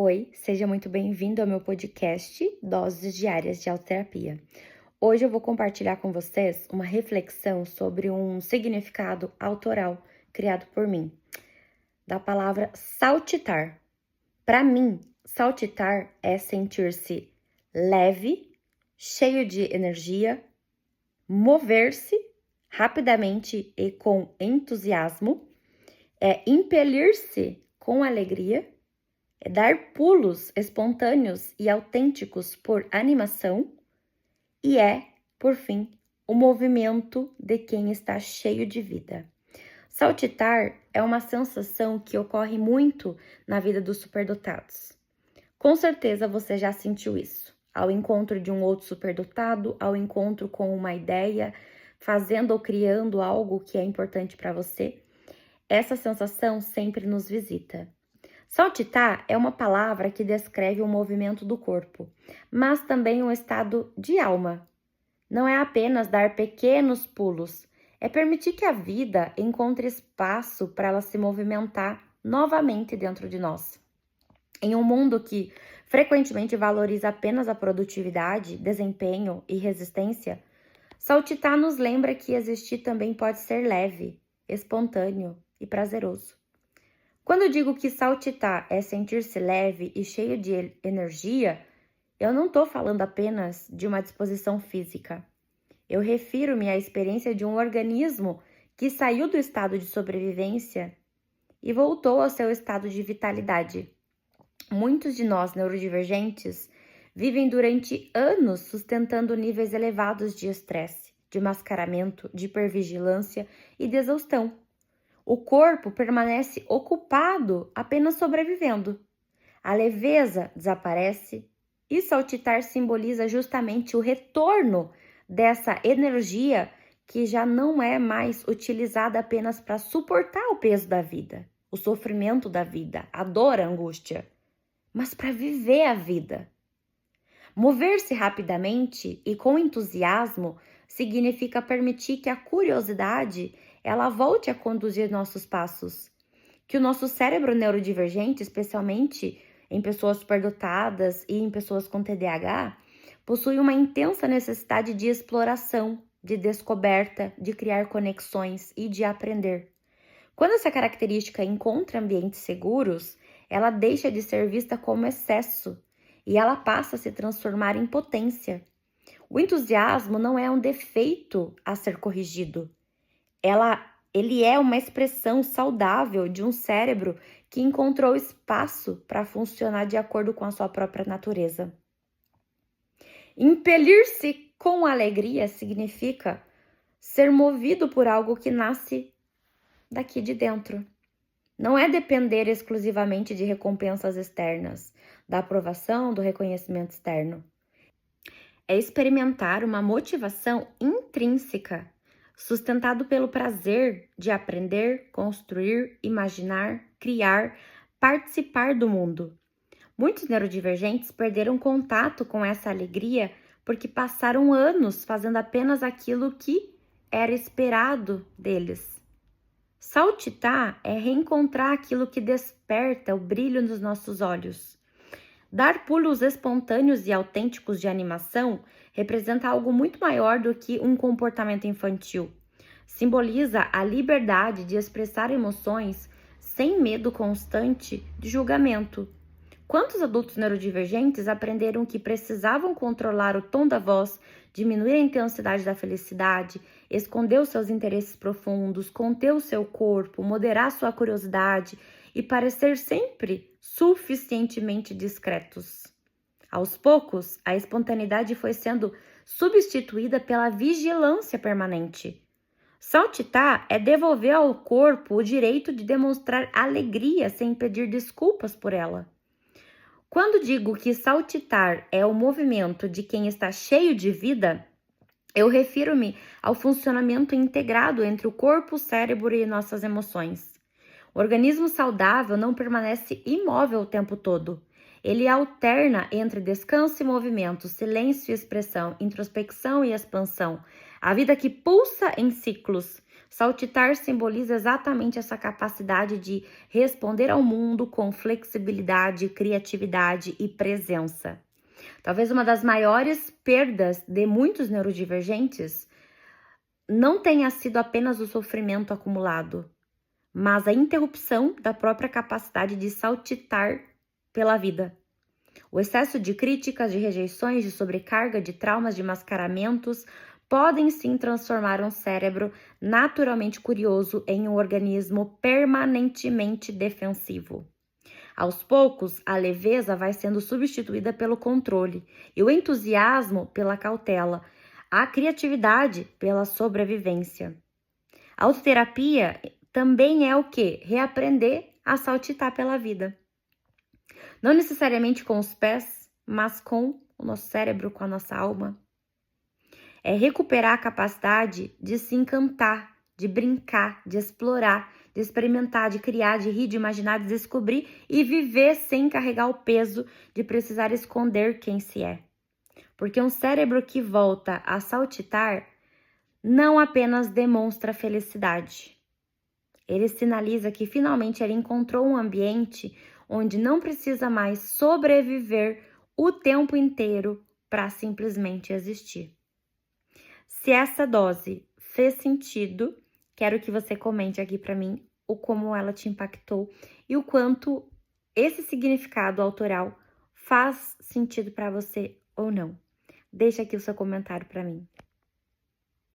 Oi, seja muito bem-vindo ao meu podcast Doses Diárias de Autoterapia. Hoje eu vou compartilhar com vocês uma reflexão sobre um significado autoral criado por mim, da palavra saltitar. Para mim, saltitar é sentir-se leve, cheio de energia, mover-se rapidamente e com entusiasmo, é impelir-se com alegria, é dar pulos espontâneos e autênticos por animação e por fim, o movimento de quem está cheio de vida. Saltitar é uma sensação que ocorre muito na vida dos superdotados. Com certeza você já sentiu isso, ao encontro de um outro superdotado, ao encontro com uma ideia, fazendo ou criando algo que é importante para você. Essa sensação sempre nos visita. Saltitar é uma palavra que descreve o movimento do corpo, mas também um estado de alma. Não é apenas dar pequenos pulos, é permitir que a vida encontre espaço para ela se movimentar novamente dentro de nós. Em um mundo que frequentemente valoriza apenas a produtividade, desempenho e resistência, saltitar nos lembra que existir também pode ser leve, espontâneo e prazeroso. Quando eu digo que saltitar é sentir-se leve e cheio de energia, eu não estou falando apenas de uma disposição física. Eu refiro-me à experiência de um organismo que saiu do estado de sobrevivência e voltou ao seu estado de vitalidade. Muitos de nós neurodivergentes vivem durante anos sustentando níveis elevados de estresse, de mascaramento, de hipervigilância e de exaustão. O corpo permanece ocupado apenas sobrevivendo. A leveza desaparece e saltitar simboliza justamente o retorno dessa energia que já não é mais utilizada apenas para suportar o peso da vida, o sofrimento da vida, a dor, a angústia, mas para viver a vida. Mover-se rapidamente e com entusiasmo significa permitir que a curiosidade ela volte a conduzir nossos passos. Que o nosso cérebro neurodivergente, especialmente em pessoas superdotadas e em pessoas com TDAH, possui uma intensa necessidade de exploração, de descoberta, de criar conexões e de aprender. Quando essa característica encontra ambientes seguros, ela deixa de ser vista como excesso e ela passa a se transformar em potência. O entusiasmo não é um defeito a ser corrigido. Ele é uma expressão saudável de um cérebro que encontrou espaço para funcionar de acordo com a sua própria natureza. Impelir-se com alegria significa ser movido por algo que nasce daqui de dentro. Não é depender exclusivamente de recompensas externas, da aprovação, do reconhecimento externo. É experimentar uma motivação intrínseca, sustentado pelo prazer de aprender, construir, imaginar, criar, participar do mundo. Muitos neurodivergentes perderam contato com essa alegria porque passaram anos fazendo apenas aquilo que era esperado deles. Saltitar é reencontrar aquilo que desperta o brilho nos nossos olhos. Dar pulos espontâneos e autênticos de animação representa algo muito maior do que um comportamento infantil. Simboliza a liberdade de expressar emoções sem medo constante de julgamento. Quantos adultos neurodivergentes aprenderam que precisavam controlar o tom da voz, diminuir a intensidade da felicidade, esconder os seus interesses profundos, conter o seu corpo, moderar sua curiosidade e parecer sempre suficientemente discretos? Aos poucos, a espontaneidade foi sendo substituída pela vigilância permanente. Saltitar é devolver ao corpo o direito de demonstrar alegria sem pedir desculpas por ela. Quando digo que saltitar é o movimento de quem está cheio de vida, eu refiro-me ao funcionamento integrado entre o corpo, o cérebro e nossas emoções. O organismo saudável não permanece imóvel o tempo todo. Ele alterna entre descanso e movimento, silêncio e expressão, introspecção e expansão. A vida que pulsa em ciclos, Saltitar simboliza exatamente essa capacidade de responder ao mundo com flexibilidade, criatividade e presença. Talvez uma das maiores perdas de muitos neurodivergentes não tenha sido apenas o sofrimento acumulado, mas a interrupção da própria capacidade de saltitar pela vida. O excesso de críticas, de rejeições, de sobrecarga, de traumas, de mascaramentos podem sim transformar um cérebro naturalmente curioso em um organismo permanentemente defensivo. Aos poucos, a leveza vai sendo substituída pelo controle e o entusiasmo pela cautela, a criatividade pela sobrevivência. A autoterapia também é o quê? Reaprender a saltitar pela vida. Não necessariamente com os pés, mas com o nosso cérebro, com a nossa alma. É recuperar a capacidade de se encantar, de brincar, de explorar, de experimentar, de criar, de rir, de imaginar, de descobrir e viver sem carregar o peso de precisar esconder quem se é. Porque um cérebro que volta a saltitar não apenas demonstra felicidade. Ele sinaliza que finalmente ele encontrou um ambiente onde não precisa mais sobreviver o tempo inteiro para simplesmente existir. Se essa dose fez sentido, quero que você comente aqui para mim o como ela te impactou e o quanto esse significado autoral faz sentido para você ou não. Deixa aqui o seu comentário para mim.